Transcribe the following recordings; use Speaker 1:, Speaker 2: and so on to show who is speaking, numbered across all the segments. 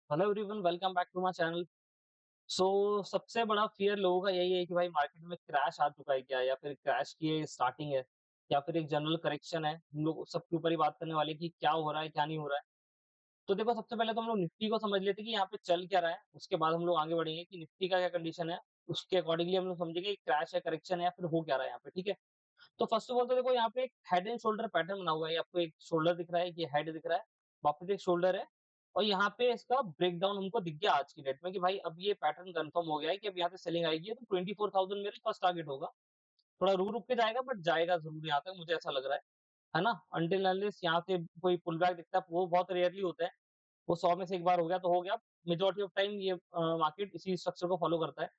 Speaker 1: Hello everyone, welcome back to my channel. So सबसे बड़ा fear लोगों का यही है कि भाई मार्केट में क्रैश आ चुका है क्या, या फिर क्रैश की स्टार्टिंग है, या फिर एक जनरल करेक्शन है। हम लोग सबके ऊपर ही बात करने वाले हैं कि क्या हो रहा है क्या नहीं हो रहा है। तो देखो, सबसे पहले तो हम लोग निफ्टी को समझ लेते हैं कि यहाँ पे चल क्या रहा है। उसके बाद हम लोग आगे बढ़ेंगे कि निफ्टी का क्या कंडीशन है। उसके अकॉर्डिंगली हम लोग समझेंगे कि क्रैश है, करेक्शन है, या फिर हो क्या रहा है यहाँ पे। ठीक है, तो फर्स्ट ऑफ ऑल तो देखो, यहाँ पे एक हेड एंड शोल्डर पैटर्न बना हुआ है। आपको एक शोल्डर दिख रहा है, ये हेड दिख रहा है, वापस एक शोल्डर है। और यहाँ पे इसका ब्रेकडाउन हमको दिख गया आज की डेट में कि भाई अब ये पैटर्न कंफर्म हो गया है कि अब यहाँ पे सेलिंग आएगी। तो 24,000 मेरा फर्स्ट टारगेट होगा। थोड़ा रुक रुक के जाएगा, बट जाएगा जरूर यहाँ तक, मुझे ऐसा लग रहा है ना। अनटिल अनलेस यहाँ से कोई पुल बैक दिखता है, वो बहुत रेयरली होता है। वो 100 में से एक बार हो गया तो हो गया। मेजोरिटी ऑफ टाइम ये मार्केट इसी स्ट्रक्चर को फॉलो करता है।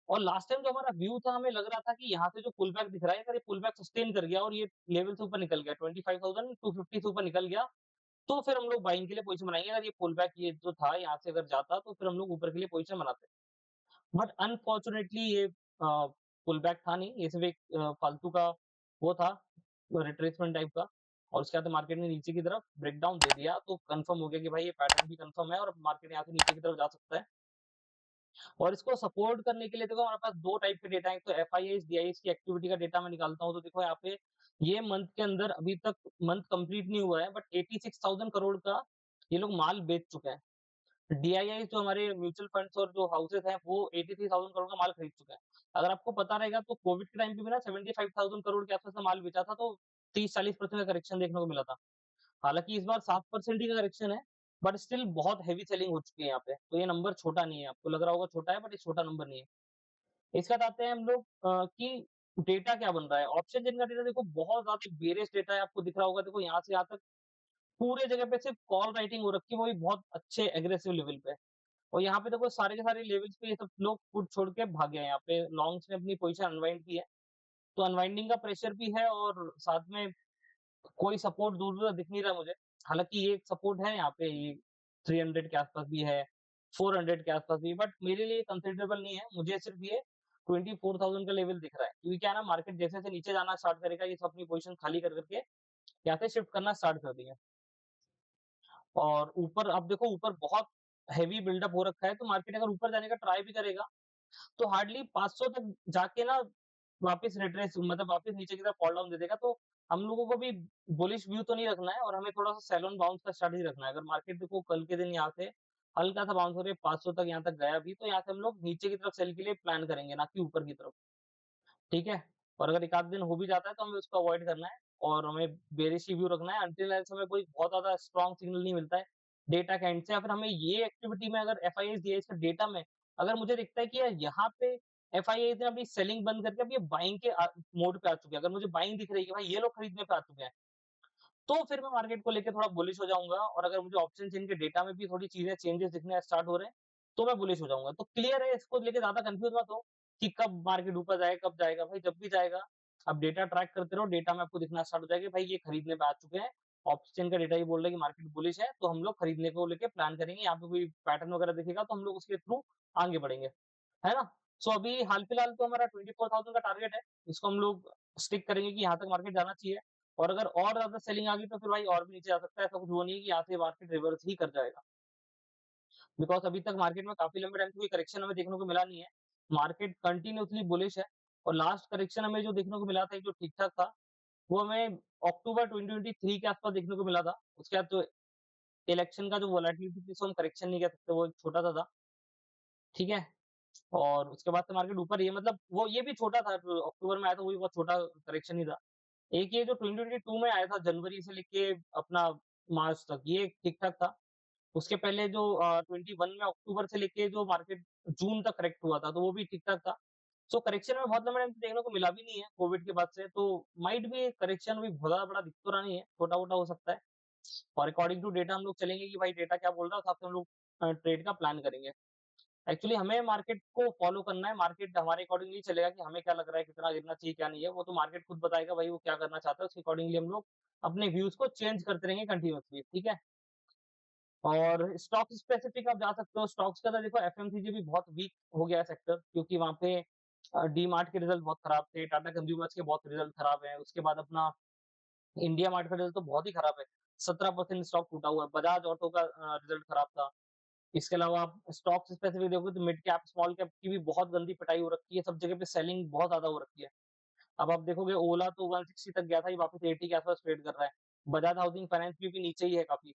Speaker 1: और लास्ट टाइम जो हमारा व्यू था, हमें लग रहा था कि यहाँ से जो पुल बैक दिख रहा है, अगर ये पुल बैक सस्टेन कर गया और ये लेवल से ऊपर निकल गया, 25,250 से ऊपर निकल गया, तो फिर हम लोग बाइंग के लिए पोजीशन बनाएंगे। अगर ये पुल बैक ये जो था यहाँ से अगर जाता, तो फिर हम लोग ऊपर के लिए पोजीशन बनाते। बट अनफॉर्चुनेटली ये पुल बैक था नहीं, ये सिर्फ एक फालतू का वो था, रिट्रेसमेंट टाइप का। और उसके बाद मार्केट ने नीचे की तरफ ब्रेकडाउन दे दिया, तो कंफर्म हो गया कि भाई ये पैटर्न भी कंफर्म है और अब मार्केट यहाँ से नीचे की तरफ जा सकता है। और इसको सपोर्ट करने के लिए देखो, हमारे पास 2 टाइप के डेटा है। एक तो एफआईआईस, डीआईएस की एक्टिविटी का डेटा मैं निकालता हूँ, तो देखो यहाँ पे ये मंथ के अंदर अभी तक मंथ कंप्लीट नहीं हुआ है, बट 86,000 करोड़ का ये लोग माल बेच चुके हैं। डीआईआईस जो हमारे म्यूचुअल फंड्स और जो हाउसेस हैं, वो 83,000 करोड़ का माल खरीद चुके हैं। अगर आपको पता रहेगा तो कोविड के टाइम पे भी ना 75,000 करोड़ के आसपास का माल बेचा था, तो 30-40% का करेक्शन देखने को मिला था। हालाँकि इस बार 7% ही का करेक्शन है, बट स्टिल बहुत हेवी सेलिंग हो चुकी है यहाँ पे। तो ये नंबर छोटा नहीं है, आपको लग रहा होगा छोटा है, बट ये छोटा नंबर नहीं है। इसके बाद आते हैं हम लोग कि डेटा क्या बन रहा है। ऑप्शन चेन का डेटा देखो बहुत ज़्यादा बेरिश डेटा है, आपको दिख रहा होगा। देखो यहाँ से यहाँ तक पूरे जगह पे सिर्फ कॉल राइटिंग हो रखी है, वो भी बहुत अच्छे एग्रेसिव लेवल पे। और यहाँ पे देखो सारे के सारे लेवल्स पे ये सब लोग पुट छोड़ के भागे हैं। यहाँ पे लॉन्ग्स ने अपनी पोजीशन अनवाइंड की है, तो अनवाइंडिंग का प्रेशर भी है, और साथ में कोई सपोर्ट दूर-दूर तक दिख नहीं रहा मुझे। हालाँकि ये एक सपोर्ट है यहाँ पे, ये 300 के आसपास भी है, 400 के आसपास भी है, बट मेरे लिए कंसिडरेबल नहीं है। मुझे सिर्फ ये 24,000 का लेवल दिख रहा है। क्योंकि क्या है ना, मार्केट जैसे-जैसे नीचे जाना स्टार्ट करेगा, ये सब अपनी पोज़ीशन खाली कर के यहाँ से शिफ्ट करना स्टार्ट कर देंगे। और ऊपर आप देखो, ऊपर बहुत हेवी बिल्डअप हो रखा है, तो मार्केट अगर ऊपर जाने का ट्राई भी करेगा, तो हार्डली 500 तक जाके ना वापस रिट्रेस, मतलब वापस नीचे की तरफ फॉल डाउन दे देगा। तो हम लोगों को भी बुलिश व्यू तो नहीं रखना है, और हमें थोड़ा-सा सेल ऑन बाउंस का स्ट्रैटेजी रखना है। अगर मार्केट देखो कल के दिन यहाँ से हल्का-सा बाउंस हो रही है, 500 तक यहाँ तक गया भी, तो यहाँ से हम लोग नीचे की तरफ सेल के लिए प्लान करेंगे, ना कि ऊपर की तरफ। ठीक है? और अगर एक आध दिन हो भी जाता है, तो हमें उसको अवॉइड करना है, और हमें बेयरिश ही व्यू रखना है अनटिल अनलेस हमें कोई बहुत ज़्यादा स्ट्रॉन्ग सिग्नल नहीं मिलता है डेटा के एंड से। या फिर हमें ये एक्टिविटी में, अगर एफआईआईस, डीआईएस का डेटा में अगर मुझे दिखता है कि यार यहाँ पे एफआईआईस ने अपनी सेलिंग बंद करके अब ये बाइंग के मोड पे आ चुके हैं, अगर मुझे बाइंग दिख रही है कि भाई ये लोग खरीदने पे आ चुके हैं, तो फिर मैं मार्केट को लेके थोड़ा बुलिश हो जाऊँगा। और अगर मुझे ऑप्शन चेन के डेटा में भी थोड़ी चीज़ें चेंजेस दिखने स्टार्ट हो रहे हैं, तो मैं बुलिश हो जाऊँगा। तो क्लियर है, इसको लेके ज़्यादा कन्फ्यूज़ मत हो कि कब मार्केट ऊपर जाएगा, कब जाएगा। भाई जब भी जाएगा, आप डेटा ट्रैक करते रहो, डेटा में आपको दिखना स्टार्ट हो जाएगा, भाई ये खरीदने पे आ चुके हैं। ऑप्शन का डेटा ये बोल रहा है कि मार्केट बुलिश है, तो हम लोग खरीदने को लेके प्लान करेंगे। यहाँ पे कोई पैटर्न वगैरह दिखेगा, तो हम लोग उसके थ्रू आगे बढ़ेंगे, है ना? सो अभी हाल-फिलहाल तो हमारा 24,000 का टारगेट है। इसको हम लोग स्टिक करेंगे कि यहाँ तक मार्केट जाना चाहिए। और अगर और ज़्यादा सेलिंग आ गई, तो फिर भाई और भी नीचे जा सकता है। ऐसा कुछ वो नहीं है कि यहाँ से मार्केट रिवर्स ही कर जाएगा। बिकॉज़ अभी तक मार्केट में काफ़ी लंबे टाइम से कोई करेक्शन हमें देखने को मिला नहीं है। मार्केट कंटीन्यूअसली बुलिश है। और लास्ट करेक्शन हमें जो देखने को मिला था, जो ठीक-ठाक था, वो हमें अक्टूबर 2023 के आस-पास देखने को मिला था। उसके बाद तो इलेक्शन का जो वोलेटिलिटी थी, इसको हम करेक्शन नहीं कह सकते, वो एक छोटा-सा था, ठीक है? और उसके बाद से मार्केट ऊपर ही है, मतलब वो ये भी छोटा था, जो अक्टूबर में आया था, वो भी बहुत छोटा करेक्शन ही था। एक ये जो 2022 में आया था, जनवरी से लेके अपना मार्च तक, ये ठीक-ठाक था। उसके पहले जो 21 में अक्टूबर से लेके जो मार्केट जून तक करेक्ट हुआ था, तो वो भी ठीक-ठाक था। सो करेक्शन में बहुत लंबे टाइम से देखने को मिला भी नहीं है कोविड के बाद से, तो माइट बी करेक्शन भी बहुत ज़्यादा बड़ा दिख तो रहा नहीं है, छोटा-मोटा हो सकता है। और अकॉर्डिंग टू डेटा हम लोग चलेंगे कि भाई डेटा क्या बोल रहा है, उस हिसाब से हम लोग ट्रेड का प्लान करेंगे। एक्चुअली हमें मार्केट को फॉलो करना है, मार्केट हमारे अकॉर्डिंग नहीं चलेगा कि हमें क्या लग रहा है, कितना गिरना चाहिए, क्या नहीं है, वो तो मार्केट खुद बताएगा भाई वो क्या करना चाहता है, उसके अकॉर्डिंगली हम लोग अपने व्यूज़ को चेंज करते रहेंगे कंटीन्यूअसली, ठीक है? और स्टॉक स्पेसिफिक आप जा सकते हो, स्टॉक्स का तो देखो एफएमसीजी भी बहुत वीक हो गया है सेक्टर, क्योंकि वहाँ पे डी-मार्ट के रिजल्ट बहुत खराब थे, टाटा कंज्यूमर्स के बहुत रिजल्ट खराब हैं, उसके बाद अपना इंडिया मार्ट का रिजल्ट तो बहुत ही खराब है, 17% स्टॉक टूटा हुआ है, बजाज ऑटो का रिजल्ट खराब था। इसके अलावा आप स्टॉक्स स्पेसिफिक देखोगे तो मिड कैप, स्मॉल कैप की भी बहुत गंदी पिटाई हो रखी है, सब जगह पे सेलिंग बहुत ज़्यादा हो रखी है। अब आप देखोगे ओला तो 160 तक गया था, ये वापस 80 के आस-पास ट्रेड कर रहा है। बजाज हाउसिंग फाइनेंस भी नीचे ही है काफ़ी।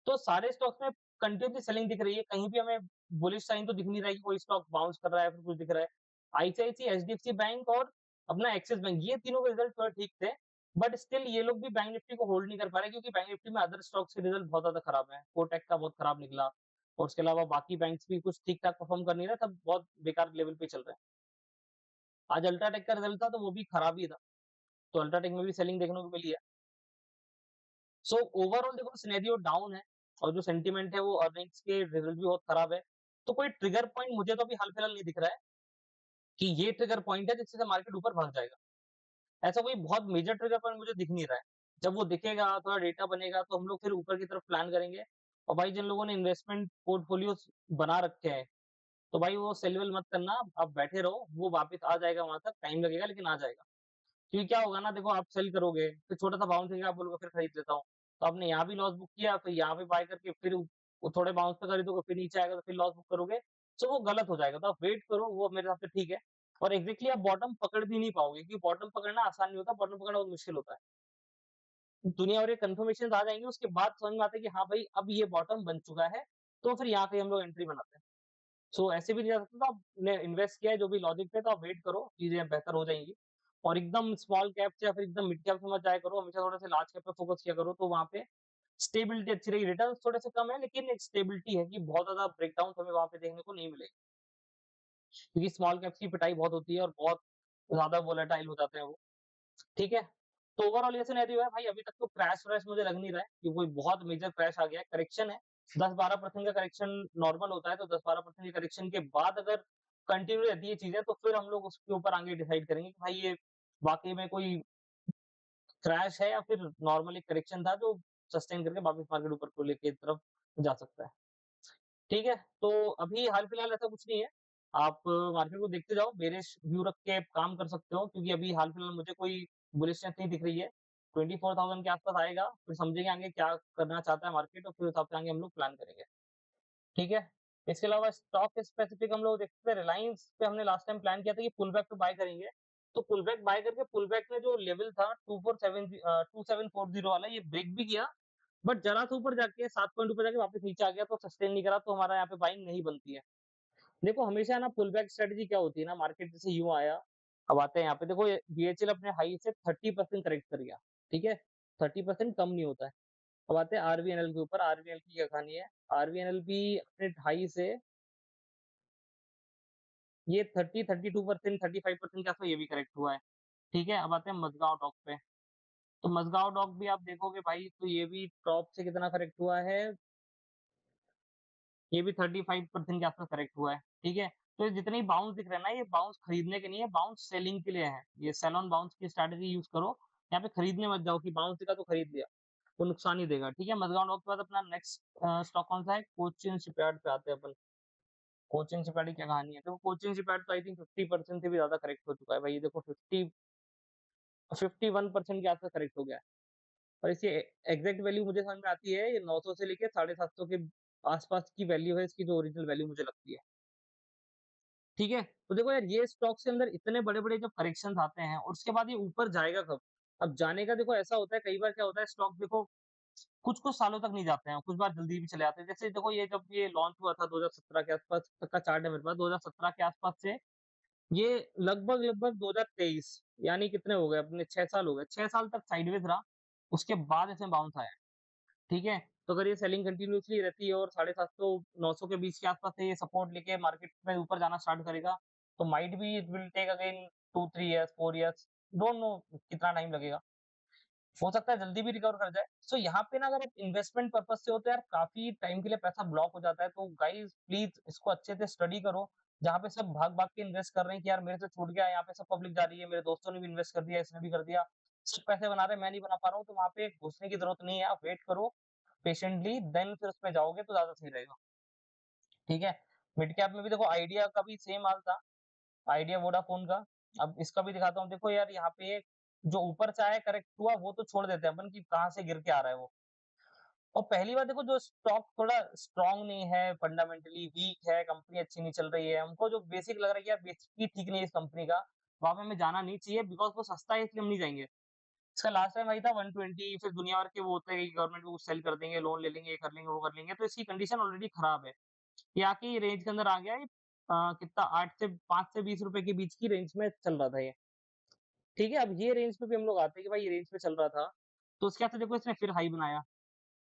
Speaker 1: तो सारे स्टॉक्स में कंटिन्यूअसली सेलिंग दिख रही है, कहीं भी हमें बुलिश साइन तो दिख नहीं रहा है कि कोई स्टॉक बाउंस कर रहा है, फिर कुछ दिख रहा है। आईसीआईसीआई, एचडीएफसी बैंक और अपना एक्सिस बैंक, ये तीनों के रिजल्ट थोड़े ठीक थे, बट स्टिल ये लोग भी बैंक निफ्टी को होल्ड नहीं कर पा रहे क्योंकि बैंक निफ्टी में अदर स्टॉक्स के रिजल्ट बहुत ज़्यादा खराब हैं। कोटक का बहुत खराब निकला और उसके अलावा बाकी बैंक्स भी कुछ ठीक-ठाक परफॉर्म कर नहीं रहे, सब बहुत बेकार लेवल पे चल रहे हैं। आज अल्ट्राटेक का रिजल्ट था तो वो भी खराब ही था, तो अल्ट्राटेक में भी सेलिंग देखने को मिली है। सो ओवरऑल देखो सिनेरियो डाउन है और जो सेंटीमेंट है वो अर्निंग्स के रिजल्ट भी बहुत खराब है। तो कोई ट्रिगर पॉइंट मुझे तो अभी हाल फिलहाल नहीं दिख रहा है कि ये ट्रिगर पॉइंट है जिससे मार्केट ऊपर भाग जाएगा। ऐसा कोई बहुत मेजर ट्रिगर पॉइंट मुझे दिख नहीं रहा है। जब वो दिखेगा, थोड़ा डेटा बनेगा तो हम लोग फिर ऊपर की तरफ प्लान करेंगे। और भाई जिन लोगों ने इन्वेस्टमेंट पोर्टफोलियोज बना रखे हैं, तो भाई वो सेल वेल मत करना, आप बैठे रहो, वो वापस आ जाएगा, वहां तक टाइम लगेगा लेकिन आ जाएगा। क्योंकि क्या होगा ना, देखो आप सेल करोगे, फिर छोटा-सा बाउंस देगा, आप बोलोगे फिर खरीद लेता हूँ। तो आपने यहाँ भी लॉस बुक किया, फिर यहाँ पे बाय करके फिर वो थोड़े बाउंस पे खरीदोगे, फिर नीचे आएगा तो फिर लॉस बुक करोगे। तो वो गलत हो जाएगा, तो आप वेट करो, वो मेरे हिसाब से ठीक है। और एग्ज़ैक्टली आप बॉटम पकड़ भी नहीं पाओगे क्योंकि बॉटम पकड़ना आसान नहीं होता, बॉटम पकड़ना बहुत मुश्किल होता है। दुनिया भर के कन्फर्मेशंस आ जाएँगे, उसके बाद समझ में आता है कि हाँ भाई, अब ये बॉटम बन चुका है, तो फिर यहाँ पे हम लोग एंट्री बनाते हैं। सो ऐसे भी नहीं जा सकता, तो आपने इन्वेस्ट किया है जो भी लॉजिक पे, तो आप वेट करो, चीज़ें बेहतर हो जाएँगी। और एकदम स्मॉल कैप से या फिर एकदम मिड कैप से मत जाया करो, हमेशा थोड़े से लार्ज कैप पे फोकस किया करो, तो वहाँ पे स्टेबिलिटी अच्छी रहेगी। रिटर्न्स थोड़े से कम है, लेकिन एक स्टेबिलिटी है कि बहुत ज़्यादा ब्रेकडाउन हमें वहाँ पे देखने को नहीं मिलेगी। क्योंकि स्मॉल कैप्स की पिटाई बहुत होती है और बहुत ज़्यादा वोलेटाइल हो जाते हैं वो, ठीक है? तो ओवरऑल ये सिनेरियो है भाई, अभी तक तो क्रैश-वैश मुझे लग नहीं रहा है कि कोई बहुत मेजर क्रैश आ गया है, करेक्शन है। 10-12% का करेक्शन नॉर्मल होता है, तो 10-12% के करेक्शन के बाद अगर कंटिन्यू रहती है चीज़ें, तो फिर हम लोग उसके ऊपर आगे डिसाइड करेंगे कि भाई ये वाक़ई में कोई क्रैश है या फिर नॉर्मल एक करेक्शन था जो सस्टेन करके वापस मार्केट ऊपर को लेके तरफ जा सकता है। ठीक है? तो अभी हाल-फिलहाल ऐसा कुछ नहीं है। आप मार्केट को देखते जाओ, बेरिश व्यू रख के काम कर सकते हो क्योंकि अभी हाल-फिलहाल मुझे कोई बुलिशनेस नहीं दिख रही है। 24,000 के आस-पास आएगा, फिर समझेंगे आगे क्या करना चाहता है मार्केट और फिर उस हिसाब से आगे हम लोग प्लान करेंगे। ठीक है? इसके अलावा स्टॉक स्पेसिफिक हम लोग देखते थे, रिलायंस पे हमने लास्ट टाइम प्लान किया था कि पुल बैक पे बाय करेंगे। तो पुल बैक बाय करके पुल बैक में जो लेवल था 2740 वाला, ये ब्रेक भी किया, बट ज़रा सा ऊपर जाके 7 पॉइंट ऊपर जाके वापस नीचे आ गया, तो सस्टेन नहीं करा, तो हमारा यहाँ पे बाइंग नहीं बनती है। देखो हमेशा ना पुल बैक स्ट्रेटजी क्या होती है ना, मार्केट जैसे यूँ आया, अब आते हैं यहाँ पे, देखो ये बीएचएल अपने हाई से 30% करेक्ट कर गया, ठीक है? 30% कम नहीं होता है। अब आते हैं आरवीएनएल के ऊपर, आरवीएनएल की क्या कहानी है? आरवीएनएल भी अपने हाई से ये 30-32%, 35% के आसपास ये भी करेक्ट हुआ है, ठीक है? अब आते हैं मज़गाँव डॉक पे, तो मज़गाँव डॉक भी आप देखोगे भाई, तो ये भी टॉप से कितना करेक्ट हुआ है, ये भी 35% के आसपास करेक्ट हुआ है, ठीक है? तो ये जितने बाउंस दिख रहे हैं ना, ये बाउंस खरीदने के नहीं है, बाउंस सेलिंग के लिए है। ये सेल ऑन बाउंस की स्ट्रैटेजी यूज़ करो, यहाँ पे खरीदने मत जाओ कि बाउंस दिखा तो खरीद लिया, वो नुकसान ही देगा, ठीक है? मज़गाँव डॉक के बाद अपना नेक्स्ट स्टॉक कौन-सा है? कोचिन शिपयार्ड पे आते हैं अपन। कोचिन शिपयार्ड की क्या कहानी है? देखो कोचिन शिपयार्ड तो आई थिंक 50% से भी ज़्यादा करेक्ट हो चुका है भाई, ये देखो 51% के आसपास करेक्ट हो गया है। और इसकी एग्ज़ैक्ट वैल्यू मुझे समझ में आती है, ये 900 से लेके 750 के आसपास की वैल्यू है इसकी, जो ओरिजिनल वैल्यू मुझे लगती है। ठीक है? तो देखो यार, ये स्टॉक्स के अंदर इतने बड़े-बड़े जब करेक्शंस आते हैं और उसके बाद ये ऊपर जाएगा कब? अब जाने का देखो ऐसा होता है, कई बार क्या होता है, स्टॉक देखो कुछ-कुछ सालों तक नहीं जाते हैं, कुछ बार जल्दी भी चले आते हैं। जैसे देखो ये जब ये लॉन्च हुआ था 2017 के आसपास तक का चार्ट है मेरे पास, 2017 के आसपास से ये लगभग-लगभग 2023, यानी कितने हो गए अपने, 6 साल हो गए। 6 साल तक साइडवेज़ रहा, उसके बाद इसमें बाउंस आया। ठीक है? तो अगर ये सेलिंग कंटिन्यूअसली रहती है और 750-900 के बीच के आसपास से ये सपोर्ट लेके मार्केट में ऊपर जाना स्टार्ट करेगा, तो might be it will take again 2-3 years, 4 years, don't know कितना टाइम लगेगा। हो सकता है जल्दी भी रिकवर कर जाए। सो यहाँ पे ना, अगर आप इन्वेस्टमेंट पर्पज़ से हो तो यार काफ़ी टाइम के लिए पैसा ब्लॉक हो जाता है। तो गाइज़ प्लीज़ इसको अच्छे से स्टडी करो। जहाँ पे सब भाग-भाग के इन्वेस्ट कर रहे हैं कि यार मेरे से छूट गया, यहाँ पे सब पब्लिक जा रही है, मेरे दोस्तों ने भी इन्वेस्ट कर दिया, इसने भी कर दिया। सब पैसे बना रहे हैं, मैं नहीं बना पा रहा हूँ, तो वहाँ पे घुसने की ज़रूरत नहीं है। आप वेट करो पेशेंटली, देन फिर उसमें जाओगे तो ज़्यादा सही रहेगा। ठीक है? मिड कैप में भी देखो आइडिया का भी सेम हाल था, आइडिया वोडाफ़ोन का। अब इसका भी दिखाता हूँ, देखो यार यहाँ पे जो ऊपर से आया करेक्ट हुआ, वो तो छोड़ देते हैं अपन कि कहाँ से गिर के आ रहा है वो। और पहली बात देखो जो स्टॉक थोड़ा स्ट्रॉन्ग नहीं है, फंडामेंटली वीक है, कंपनी अच्छी नहीं चल रही है, हमको जो बेसिक लग रहा है कि यार बेसिक ही ठीक नहीं है इस कंपनी का, वहाँ पे हमें जाना नहीं चाहिए बिकॉज़ वो सस्ता है इसलिए हम नहीं जाएँगे। इसका लास्ट टाइम वही था 120 फिर दुनिया भर के वो होते हैं कि गवर्नमेंट को सेल कर देंगे, लोन ले लेंगे, ये कर लेंगे, वो कर लेंगे, तो इसकी कंडीशन ऑलरेडी खराब है। ये आके ये रेंज के अंदर आ गया है कितना 8 से 5 से ₹20 के बीच की रेंज में चल रहा था ये। ठीक है, अब ये रेंज पे भी हम लोग आते हैं कि भाई ये रेंज पे चल रहा था, तो उसके बाद से देखो इसने फिर हाई बनाया।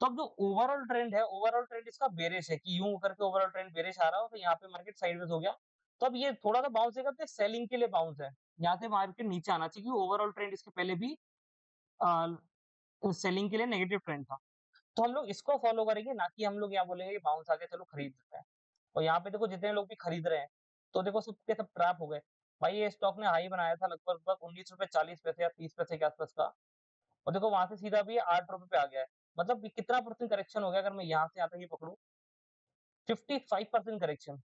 Speaker 1: तो अब जो ओवरऑल ट्रेंड इसका बेरिश है कि यूँ करके ओवरऑल ट्रेंड बेरिश आ रहा हो, तो यहाँ पे मार्केट साइडवेज हो गया। तो अब ये थोड़ा-सा बाउंस देगा तो सेलिंग के लिए बाउंस है। यहाँ से मार्केट नीचे आना चाहिए क्योंकि ओवरऑल ट्रेंड इसके पहले भी अ, सेलिंग के लिए नेगेटिव ट्रेंड था। तो हम लोग इसको फॉलो करेंगे, ना कि हम लोग यहाँ बोलेंगे कि बाउंस आ गया चलो खरीद लेते हैं। और यहाँ पे देखो जितने लोग भी खरीद रहे हैं, तो देखो सब के सब ट्रैप हो गए। भाई ये स्टॉक ने हाई बनाया था लगभग ₹19.40 या 30 पैसे के आसपास का और देखो वहाँ से सीधा अभी ₹8 पे आ गया है। मतलब कि कितना परसेंट करेक्शन हो गया अगर मैं यहाँ से यहाँ तक ये पकड़ूँ, 55% करेक्शन।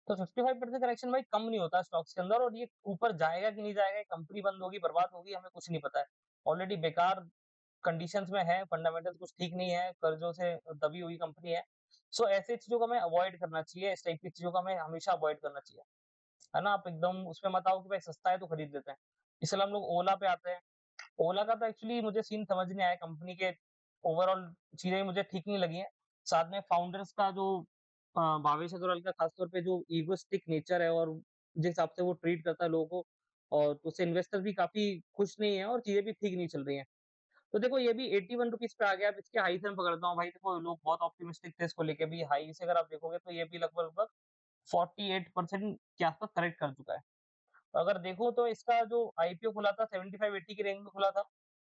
Speaker 1: तो 55% करेक्शन भाई कम नहीं होता स्टॉक्स के अंदर और ये ऊपर जाएगा कि नहीं जाएगा, कंपनी बंद होगी, बर्बाद होगी, हमें कुछ नहीं पता है। ऑलरेडी बेकार कंडीशंस में है, फंडामेंटल्स कुछ ठीक नहीं है, कर्जों से दबी हुई कंपनी है। सो ऐसी चीज़ों को हमें अवॉइड करना चाहिए, इस टाइप की चीज़ों को हमें हमेशा अवॉइड करना चाहिए। है ना? आप एकदम उसमें मत आओ कि भाई सस्ता है तो खरीद लेते हैं। इसलिए हम लोग ओला पे आते हैं। ओला का तो एक्चुअली मुझे सीन समझ नहीं आया, कंपनी के ओवरऑल चीज़ें मुझे ठीक नहीं लगी हैं। साथ में फाउंडर्स का जो भावेश अग्रवाल का खास तौर पे जो इगोइस्टिक नेचर है और जिस हिसाब से वो ट्रीट करता है लोगों को और उससे इन्वेस्टर भी काफ़ी खुश नहीं है और चीज़ें भी ठीक नहीं चल रही हैं। तो देखो ये भी ₹81 पे आ गया, अब इसके हाई से मैं पकड़ता हूँ भाई देखो लोग बहुत ऑप्टिमिस्टिक थे इसको लेके भी हाई से अगर आप देखोगे तो ये भी लगभग-लगभग 48% के आसपास करेक्ट कर चुका है। अगर देखो तो इसका जो आईपीओ खुला था 75-80 की रेंज में खुला था।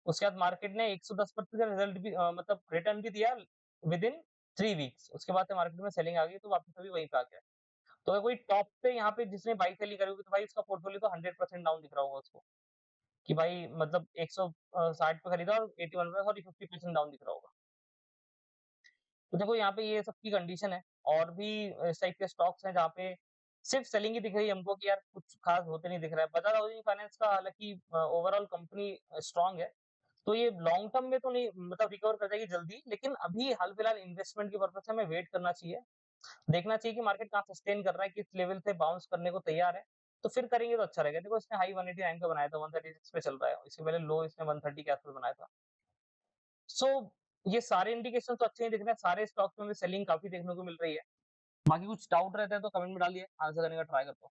Speaker 1: उसके बाद मार्केट ने 110% का रिजल्ट भी मतलब रिटर्न भी दिया विदिन 3 वीक्स। उसके बाद से मार्केट में सेलिंग आ गई तो वापस अभी वहीं पे आ गया है। तो अगर कोई टॉप पे यहाँ पे जिसने बाई सेलिंग करी होगी तो भाई उसका पोर्टफोलियो तो 100% डाउन दिख रहा होगा उसको, कि भाई मतलब 160 पे खरीदा और 81 पे सॉरी 50% डाउन दिख रहा होगा। तो देखो यहाँ पे ये सब की कंडीशन है और भी इस टाइप के स्टॉक्स हैं जहाँ पे सिर्फ सेलिंग ही दिख रही है हमको कि यार कुछ खास होते नहीं दिख रहा है। बजाज हाउसिंग फाइनेंस का हालाँकि ओवरऑल कंपनी स्ट्रॉन्ग है, तो ये लॉन्ग टर्म में तो नहीं मतलब रिकवर कर जाएगी जल्दी, लेकिन अभी हाल-फिलहाल इन्वेस्टमेंट के पर्पज़ से हमें वेट करना चाहिए। देखना चाहिए कि मार्केट कहाँ सस्टेन कर रहा है, किस लेवल से बाउंस करने को तैयार है, तो फिर करेंगे तो अच्छा रहेगा। देखो इसने हाई 189 पे बनाया था, 136 पे चल रहा है, इससे पहले लो इसने 130 के आस-पास बनाया था। सो ये सारे इंडिकेशन तो अच्छे ही दिख रहे हैं, सारे स्टॉक्स में भी सेलिंग काफ़ी देखने को मिल रही है। बाकी कुछ डाउट रहता है तो कमेंट में डालिए, आंसर करने का ट्राई करता हूँ।